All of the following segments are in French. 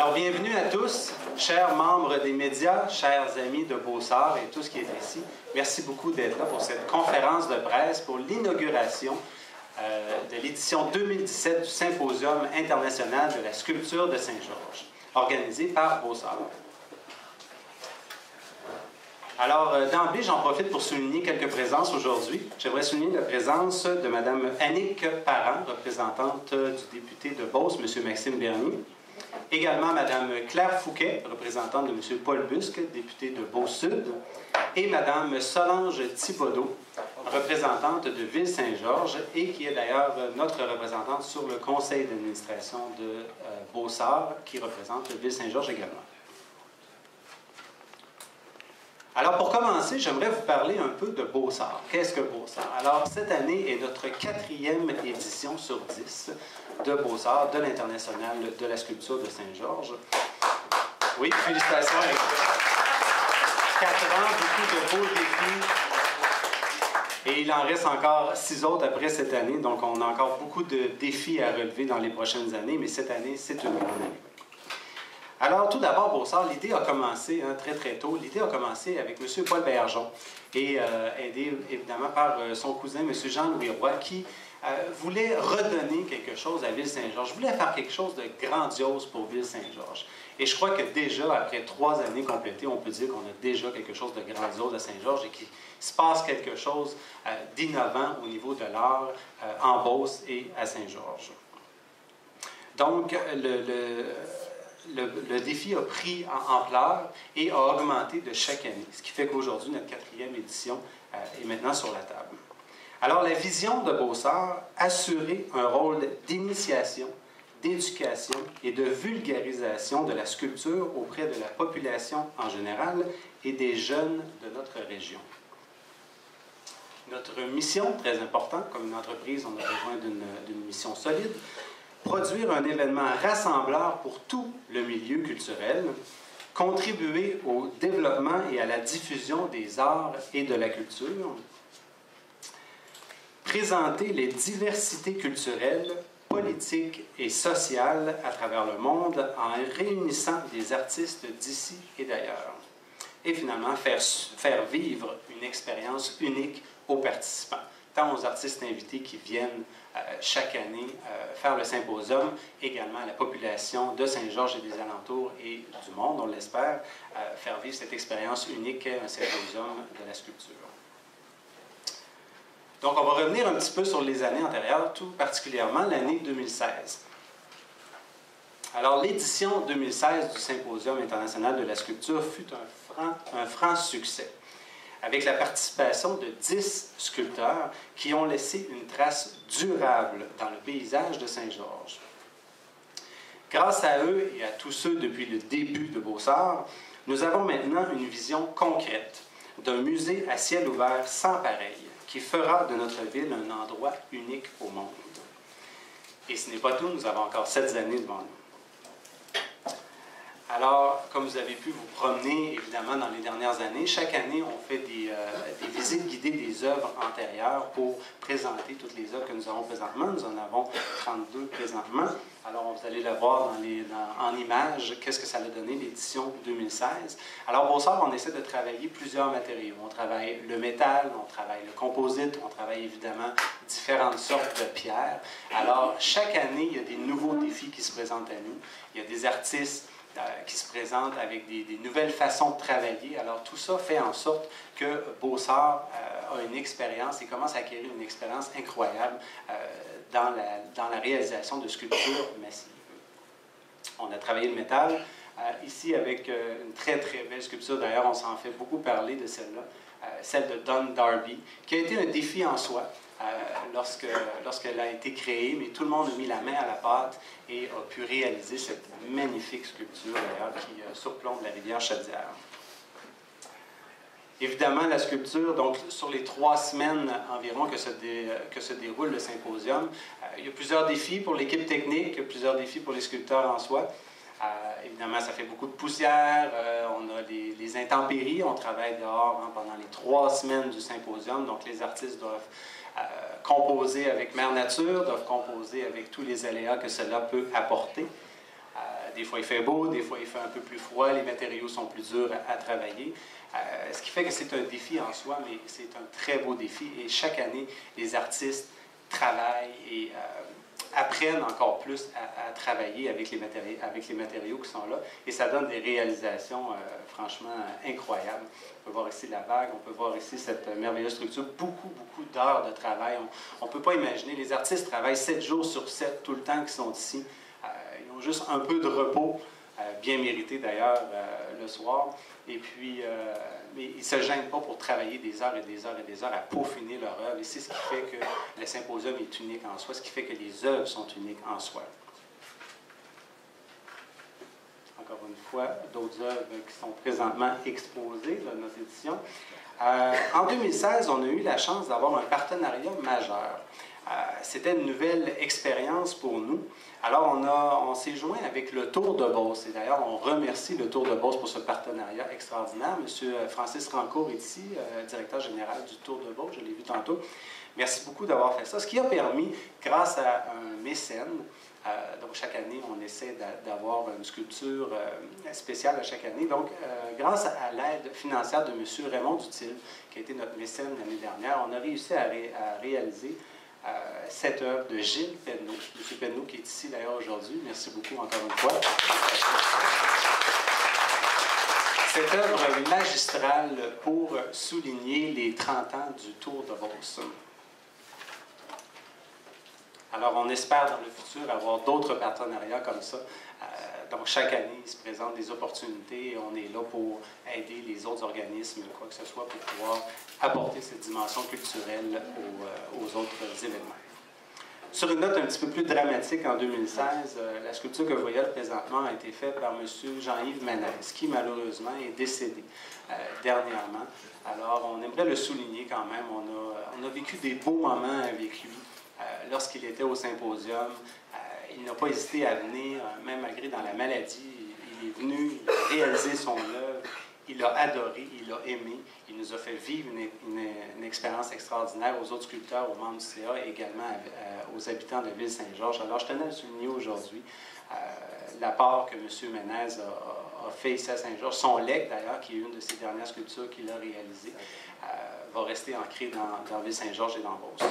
Alors, bienvenue à tous, chers membres des médias, chers amis de Beausart et tout ce qui est ici. Merci beaucoup d'être là pour cette conférence de presse pour l'inauguration de l'édition 2017 du Symposium international de la sculpture de Saint-Georges, organisé par Beausart. Alors, d'emblée, j'en profite pour souligner quelques présences aujourd'hui. J'aimerais souligner la présence de Mme Annick Parent, représentante du député de Beauce, M. Maxime Bernier. Également Mme Claire Fouquet, représentante de M. Paul Busque, député de Beauce-Sud. Et Mme Solange Thibodeau, représentante de Ville-Saint-Georges et qui est d'ailleurs notre représentante sur le conseil d'administration de Beausart, qui représente Ville-Saint-Georges également. Alors, pour commencer, j'aimerais vous parler un peu de Beausart. Qu'est-ce que Beausart? Alors, cette année est notre 4e édition sur 10 de Beausart, de l'International de la sculpture de Saint-Georges. Oui, félicitations. 4 ans, beaucoup de beaux défis. Et il en reste encore 6 autres après cette année, donc on a encore beaucoup de défis à relever dans les prochaines années, mais cette année, c'est une grande année. Alors, tout d'abord, Beausart, l'idée a commencé très, très tôt. L'idée a commencé avec M. Paul Bergeon et aidé évidemment par son cousin, M. Jean-Louis Roy, qui voulait redonner quelque chose à Ville-Saint-Georges, voulait faire quelque chose de grandiose pour Ville-Saint-Georges. Et je crois que déjà, après 3 années complétées, on peut dire qu'on a déjà quelque chose de grandiose à Saint-Georges et qu'il se passe quelque chose d'innovant au niveau de l'art en Beauce et à Saint-Georges. Donc, le défi a pris en ampleur et a augmenté de chaque année, ce qui fait qu'aujourd'hui, notre 4e édition est maintenant sur la table. Alors, la vision de Beausart, assurer un rôle d'initiation, d'éducation et de vulgarisation de la sculpture auprès de la population en général et des jeunes de notre région. Notre mission, très importante, comme une entreprise, on a besoin d'une mission solide, produire un événement rassembleur pour tout le milieu culturel, contribuer au développement et à la diffusion des arts et de la culture, présenter les diversités culturelles, politiques et sociales à travers le monde en réunissant des artistes d'ici et d'ailleurs, et finalement faire vivre une expérience unique aux participants, tant aux artistes invités qui viennent chaque année faire le symposium, également à la population de Saint-Georges et des alentours et du monde, on l'espère, faire vivre cette expérience unique qu'est un symposium de la sculpture. Donc, on va revenir un petit peu sur les années antérieures, tout particulièrement l'année 2016. Alors, l'édition 2016 du Symposium international de la sculpture fut un franc succès, avec la participation de 10 sculpteurs qui ont laissé une trace durable dans le paysage de Saint-Georges. Grâce à eux et à tous ceux depuis le début de Beausart, nous avons maintenant une vision concrète d'un musée à ciel ouvert sans pareil, qui fera de notre ville un endroit unique au monde. Et ce n'est pas tout, nous avons encore 7 années devant nous. Alors, comme vous avez pu vous promener, évidemment, dans les dernières années, chaque année, on fait des visites guidées des œuvres antérieures pour présenter toutes les œuvres que nous avons présentement. Nous en avons 32 présentement. Alors, vous allez le voir en images, qu'est-ce que ça a donné, l'édition 2016. Alors, Beausart, on essaie de travailler plusieurs matériaux. On travaille le métal, on travaille le composite, on travaille évidemment différentes sortes de pierres. Alors, chaque année, il y a des nouveaux défis qui se présentent à nous. Il y a des artistes qui se présentent avec des nouvelles façons de travailler. Alors, tout ça fait en sorte que Beausart a une expérience et commence à acquérir une expérience incroyable dans la réalisation de sculptures massives. On a travaillé le métal, ici avec une très, très belle sculpture. D'ailleurs, on s'en fait beaucoup parler de celle-là, celle de Don Darby, qui a été un défi en soi. Lorsqu'elle a été créée, mais tout le monde a mis la main à la pâte et a pu réaliser cette magnifique sculpture, d'ailleurs, qui surplombe la rivière Chaudière. Évidemment, la sculpture, donc sur les 3 semaines environ que se déroule le symposium, il y a plusieurs défis pour l'équipe technique, plusieurs défis pour les sculpteurs en soi. Évidemment, ça fait beaucoup de poussière, on a les intempéries, on travaille dehors pendant les 3 semaines du symposium, donc les artistes doivent composer avec Mère Nature, doivent composer avec tous les aléas que cela peut apporter. Des fois, il fait beau, des fois, il fait un peu plus froid, les matériaux sont plus durs à travailler. Ce qui fait que c'est un défi en soi, mais c'est un très beau défi. Et chaque année, les artistes travaillent et apprennent encore plus à travailler avec les matériaux qui sont là. Et ça donne des réalisations franchement incroyables. On peut voir ici la vague, on peut voir ici cette merveilleuse structure. Beaucoup d'heures de travail. On ne peut pas imaginer. Les artistes travaillent 7 jours sur 7 tout le temps qu'ils sont ici. Ils ont juste un peu de repos, bien mérité d'ailleurs le soir. Et puis, mais ils ne se gênent pas pour travailler des heures et des heures et des heures à peaufiner leur œuvre. Et c'est ce qui fait que le symposium est unique en soi, ce qui fait que les œuvres sont uniques en soi. Encore une fois, d'autres œuvres qui sont présentement exposées dans notre édition. En 2016, on a eu la chance d'avoir un partenariat majeur. C'était une nouvelle expérience pour nous. Alors, on s'est joint avec le Tour de Beauce. Et d'ailleurs, on remercie le Tour de Beauce pour ce partenariat extraordinaire. Monsieur Francis Rancourt est ici, directeur général du Tour de Beauce, je l'ai vu tantôt. Merci beaucoup d'avoir fait ça. Ce qui a permis, grâce à un mécène, donc chaque année, on essaie d'avoir une sculpture spéciale à chaque année. Donc, grâce à l'aide financière de M. Raymond Dutil, qui a été notre mécène l'année dernière, on a réussi à réaliser cette œuvre de Gilles Penneau. M. Penneau qui est ici d'ailleurs aujourd'hui. Merci beaucoup encore une fois. Cette œuvre magistrale pour souligner les 30 ans du Tour de Beauce. Alors, on espère dans le futur avoir d'autres partenariats comme ça. Donc, chaque année, il se présente des opportunités et on est là pour aider les autres organismes, quoi que ce soit, pour pouvoir apporter cette dimension culturelle aux autres événements. Sur une note un petit peu plus dramatique, en 2016, la sculpture que vous voyez présentement a été faite par M. Jean-Yves Ménez, qui malheureusement est décédé dernièrement. Alors, on aimerait le souligner quand même. On a vécu des beaux moments avec lui. Lorsqu'il était au symposium, il n'a pas hésité à venir, même malgré dans la maladie. Il est venu, il a réalisé son œuvre, il a adoré, il a aimé, il nous a fait vivre une expérience extraordinaire aux autres sculpteurs, aux membres du CA et également aux habitants de Ville-Saint-Georges. Alors, je tenais à le souligner aujourd'hui, l'apport que M. Ménez a fait ici à Saint-Georges. Son legs, d'ailleurs, qui est une de ses dernières sculptures qu'il a réalisées, va rester ancré dans Ville-Saint-Georges et dans Beauce.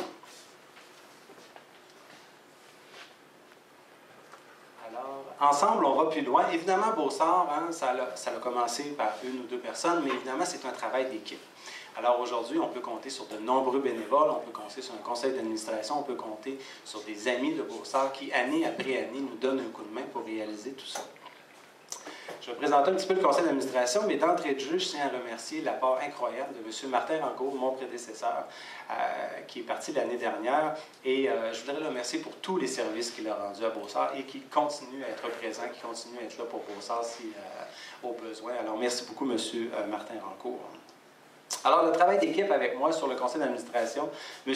Alors, ensemble, on va plus loin. Évidemment, Beausart, hein, ça a commencé par une ou deux personnes, mais évidemment, c'est un travail d'équipe. Alors aujourd'hui, on peut compter sur de nombreux bénévoles, on peut compter sur un conseil d'administration, on peut compter sur des amis de Beausart qui, année après année, nous donnent un coup de main pour réaliser tout ça. Je vais présenter un petit peu le conseil d'administration, mais d'entrée de jeu, je tiens à remercier l'apport incroyable de M. Martin Rancourt, mon prédécesseur, qui est parti l'année dernière. Et je voudrais le remercier pour tous les services qu'il a rendus à Beausart et qui continue à être présent, qui continue à être là pour Beausart si au besoin. Alors, merci beaucoup, M. Martin Rancourt. Alors, le travail d'équipe avec moi sur le conseil d'administration, M.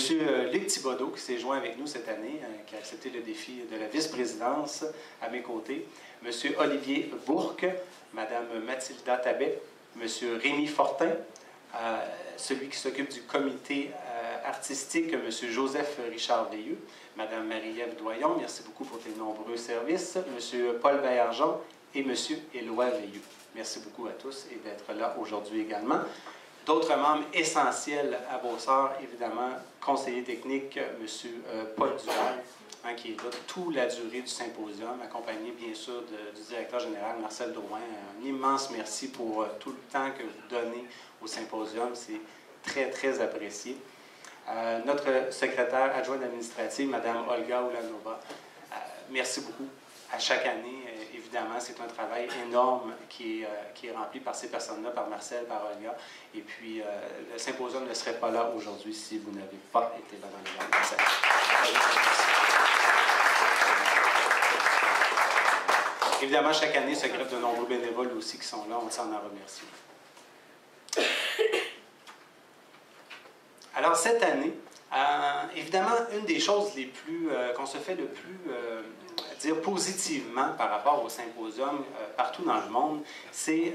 Luc Thibodeau, qui s'est joint avec nous cette année, qui a accepté le défi de la vice-présidence à mes côtés, M. Olivier Bourque, Mme Mathilda Tabet, M. Rémi Fortin, celui qui s'occupe du comité artistique, M. Joseph Richard Veilleux, Mme Marie-Ève Doyon, merci beaucoup pour tes nombreux services, M. Paul Baillargeon et M. Éloi Veilleux. Merci beaucoup à tous et d'être là aujourd'hui également. D'autres membres essentiels à Beausart, évidemment, conseiller technique, M. Paul Duval, hein, qui est là toute la durée du symposium, accompagné bien sûr du directeur général Marcel Drouin. Un immense merci pour tout le temps que vous donnez au symposium, c'est très, très apprécié. Notre secrétaire adjointe administrative, Mme Olga Ulanova, merci beaucoup. À chaque année, évidemment, c'est un travail énorme qui est rempli par ces personnes-là, par Marcel, par Olga. Et puis, le symposium ne serait pas là aujourd'hui si vous n'avez pas été là dans les organisations. Évidemment, chaque année se greffe de nombreux bénévoles aussi qui sont là. On s'en en remercie. Alors, cette année, évidemment, une des choses les plus qu'on se fait le plus dire positivement par rapport au symposium partout dans le monde, c'est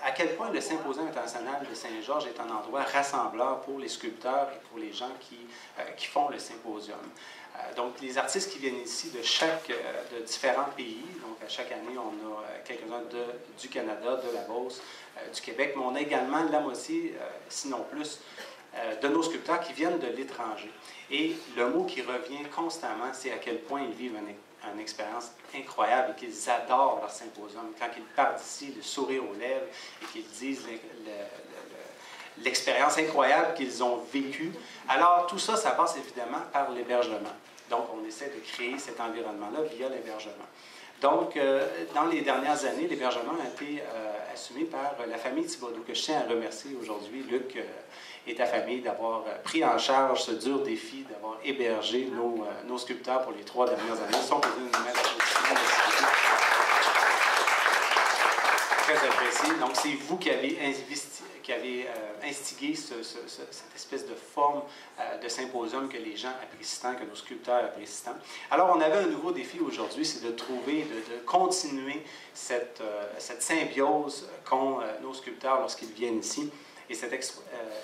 à quel point le Symposium international de Saint-Georges est un endroit rassembleur pour les sculpteurs et pour les gens qui font le symposium. Donc, les artistes qui viennent ici de différents pays, donc à chaque année, on a quelques-uns du Canada, de la Beauce, du Québec, mais on a également la moitié, sinon plus, de nos sculpteurs qui viennent de l'étranger. Et le mot qui revient constamment, c'est à quel point ils vivent une expérience incroyable et qu'ils adorent leur symposium. Quand ils partent d'ici, le sourire aux lèvres, et qu'ils disent l'expérience incroyable qu'ils ont vécue. Alors, tout ça, ça passe évidemment par l'hébergement. Donc, on essaie de créer cet environnement-là via l'hébergement. Donc, dans les dernières années, l'hébergement a été assumé par la famille Thibodeau, que je tiens à remercier aujourd'hui, Luc et ta famille, d'avoir pris en charge ce dur défi, d'avoir hébergé nos sculpteurs pour les 3 dernières années. Ils ont posé une mettre très apprécié. Donc, c'est vous qui avez instigé cette espèce de forme de symposium que les gens apprécient tant, que nos sculpteurs apprécient tant. Alors, on avait un nouveau défi aujourd'hui, c'est de trouver, de continuer cette symbiose qu'ont nos sculpteurs lorsqu'ils viennent ici et cette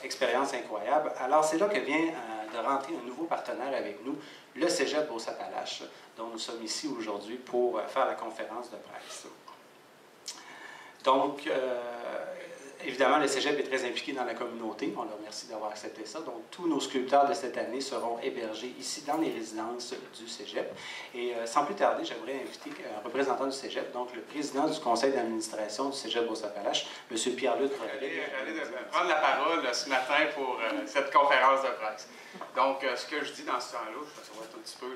expérience incroyable. Alors, c'est là que vient de rentrer un nouveau partenaire avec nous, le Cégep Beauce-Appalaches, dont nous sommes ici aujourd'hui pour faire la conférence de presse. Donc, évidemment, le Cégep est très impliqué dans la communauté. On leur remercie d'avoir accepté ça. Donc, tous nos sculpteurs de cette année seront hébergés ici dans les résidences du Cégep. Et sans plus tarder, j'aimerais inviter un représentant du Cégep, donc le président du conseil d'administration du Cégep Beauce-Appalaches, M. Pierre-Luc Rodrigue. J'allais prendre la parole ce matin pour cette conférence de presse. Donc, ce que je dis dans ce temps-là, ça va être un petit peu,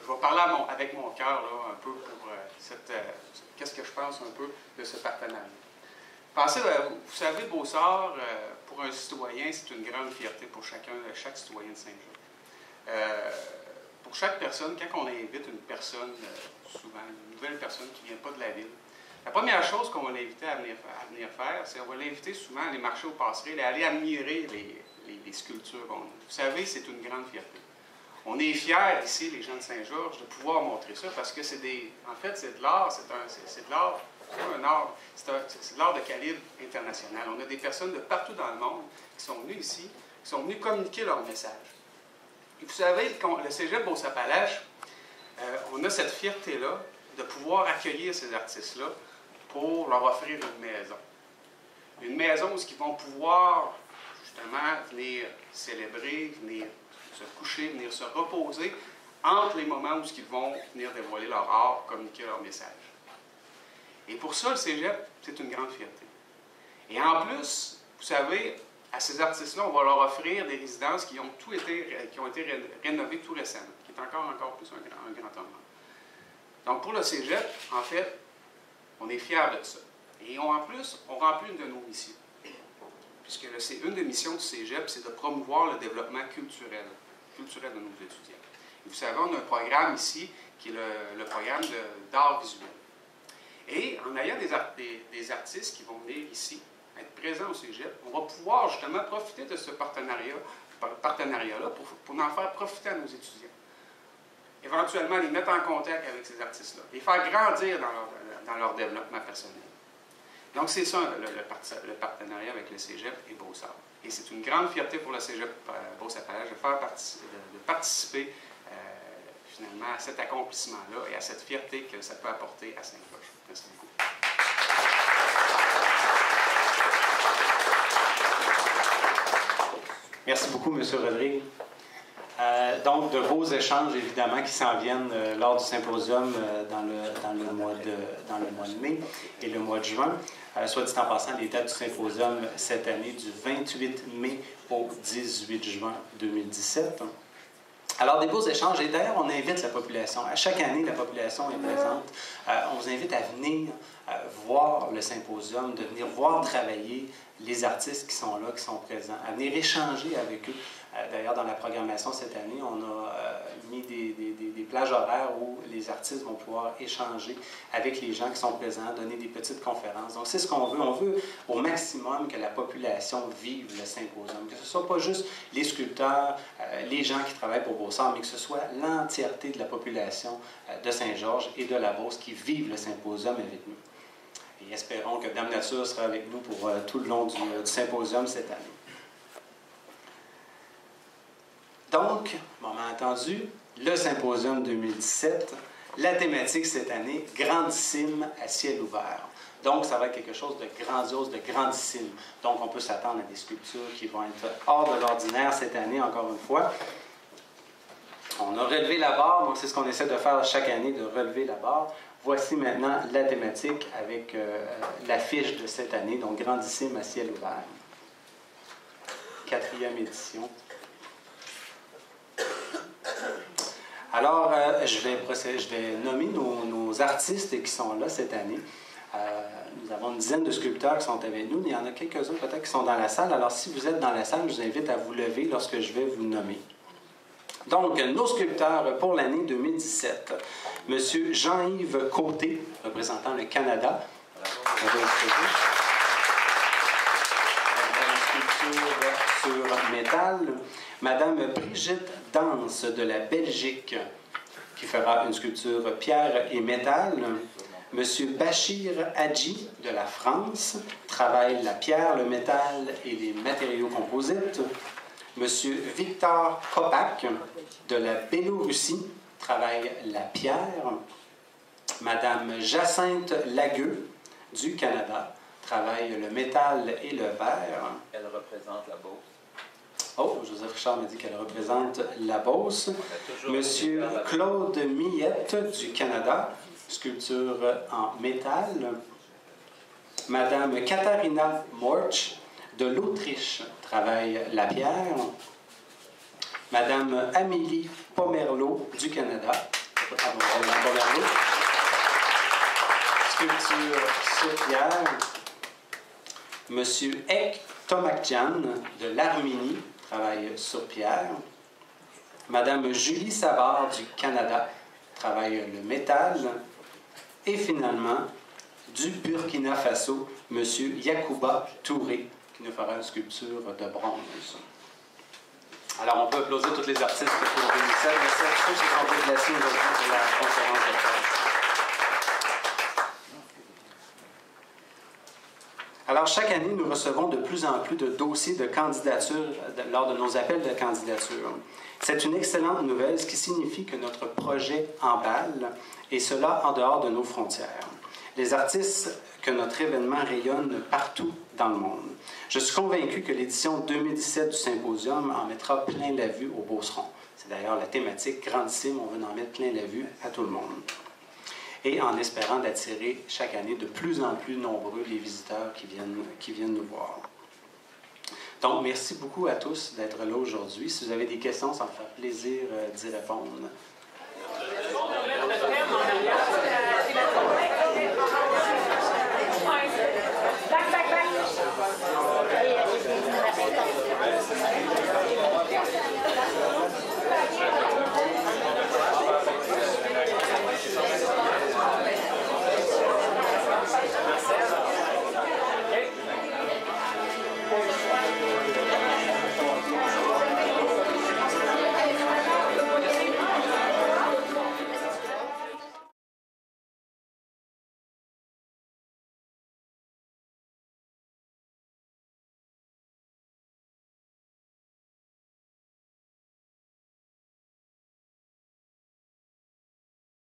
je vais parler avec mon cœur un peu pour qu'est-ce que je pense un peu de ce partenariat. Pensez, vous savez, Beaussart, pour un citoyen, c'est une grande fierté pour chaque citoyen de Saint-Georges. Pour chaque personne, quand on invite une personne, souvent une nouvelle personne qui ne vient pas de la ville, la première chose qu'on va l'inviter à venir faire, c'est qu'on va l'inviter souvent à aller marcher au passerelles et à aller admirer les sculptures qu'on a. Vous savez, c'est une grande fierté. On est fiers ici, les gens de Saint-Georges, de pouvoir montrer ça parce que c'est de l'art, c'est de l'art. C'est de l'art de calibre international. On a des personnes de partout dans le monde qui sont venues ici, qui sont venues communiquer leur message. Et vous savez, le Cégep Beauce-Appalaches, on a cette fierté-là de pouvoir accueillir ces artistes-là pour leur offrir une maison. Une maison où ils vont pouvoir, justement, venir célébrer, venir se coucher, venir se reposer entre les moments où ils vont venir dévoiler leur art, communiquer leur message. Et pour ça, le Cégep, c'est une grande fierté. Et en plus, vous savez, à ces artistes-là, on va leur offrir des résidences qui ont été rénovées tout récemment, qui est encore plus un grand honneur. Donc pour le Cégep, en fait, on est fiers de ça. Et en plus, on remplit une de nos missions. Puisque une des missions du Cégep, c'est de promouvoir le développement culturel de nos étudiants. Et vous savez, on a un programme ici qui est le programme d'art visuel. Et en ayant des artistes qui vont venir ici, être présents au Cégep, on va pouvoir justement profiter de ce partenariat-là pour en faire profiter à nos étudiants. Éventuellement, les mettre en contact avec ces artistes-là, les faire grandir dans leur développement personnel. Donc, c'est ça le partenariat avec le Cégep et Beauce-Arts. Et c'est une grande fierté pour le Cégep Beauce-Appalaches de participer finalement à cet accomplissement-là et à cette fierté que ça peut apporter à Saint-Georges. Merci beaucoup. Merci beaucoup, M. Rodrigue. Donc, de beaux échanges, évidemment, qui s'en viennent lors du symposium dans le mois de mai et le mois de juin. Soit dit en passant, les dates du symposium cette année, du 28 mai au 18 juin 2017. Alors, des beaux échanges. Et d'ailleurs, on invite la population. À chaque année, la population est présente. On vous invite à venir voir le symposium, de venir voir travailler les artistes qui sont là, qui sont présents, à venir échanger avec eux. D'ailleurs, dans la programmation cette année, on a mis des plages horaires où les artistes vont pouvoir échanger avec les gens qui sont présents, donner des petites conférences. Donc, c'est ce qu'on veut. On veut au maximum que la population vive le symposium, que ce ne soit pas juste les sculpteurs, les gens qui travaillent pour Beauce-Arts, mais que ce soit l'entièreté de la population de Saint-Georges et de la Beauce qui vivent le symposium avec nous. Et Et espérons que Dame Nature sera avec nous pour tout le long du symposium cette année. Donc, moment entendu, le symposium 2017, la thématique cette année, grandissime à ciel ouvert. Donc, ça va être quelque chose de grandiose, de grandissime. Donc, on peut s'attendre à des sculptures qui vont être hors de l'ordinaire cette année, encore une fois. On a relevé la barre, donc c'est ce qu'on essaie de faire chaque année, de relever la barre. Voici maintenant la thématique avec l'affiche de cette année, donc grandissime à ciel ouvert. 4e édition. Alors, je vais nommer nos artistes qui sont là cette année. Nous avons une dizaine de sculpteurs qui sont avec nous. Il y en a quelques-uns peut-être qui sont dans la salle. Alors, si vous êtes dans la salle, je vous invite à vous lever lorsque je vais vous nommer. Donc, nos sculpteurs pour l'année 2017. Monsieur Jean-Yves Côté, représentant le Canada. Une sculpture sur métal. Madame Brigitte Danse de la Belgique, qui fera une sculpture pierre et métal. Monsieur Bachir Hadji de la France travaille la pierre, le métal et les matériaux composites. Monsieur Victor Kopak de la Biélorussie travaille la pierre. Madame Jacinthe Lagueux du Canada travaille le métal et le verre. Elle représente la Beauce. Oh, Joseph Richard m'a dit qu'elle représente la Beauce. Monsieur Claude Millette du Canada, sculpture en métal. Madame Katharina Morch de l'Autriche travaille la pierre. Madame Amélie Pomerleau du Canada. Sculpture sur pierre. Monsieur Ek Tomakjan de l'Arménie travaille sur pierre. Madame Julie Savard du Canada travaille le métal. Et finalement, du Burkina Faso, Monsieur Yacouba Touré, qui nous fera une sculpture de bronze. Alors, on peut applaudir tous les artistes pour 2017. Merci à tous ceux qui sont déplacés aujourd'hui pour la conférence de presse. Alors, chaque année, nous recevons de plus en plus de dossiers de candidature lors de nos appels de candidature. C'est une excellente nouvelle, ce qui signifie que notre projet emballe, et cela en dehors de nos frontières. Les artistes que notre événement rayonne partout dans le monde. Je suis convaincu que l'édition 2017 du Symposium en mettra plein la vue au Beauceron. C'est d'ailleurs la thématique grandissime, on veut en mettre plein la vue à tout le monde. Et en espérant d'attirer chaque année de plus en plus nombreux les visiteurs qui viennent nous voir. Donc, merci beaucoup à tous d'être là aujourd'hui. Si vous avez des questions, ça me fait plaisir d'y répondre.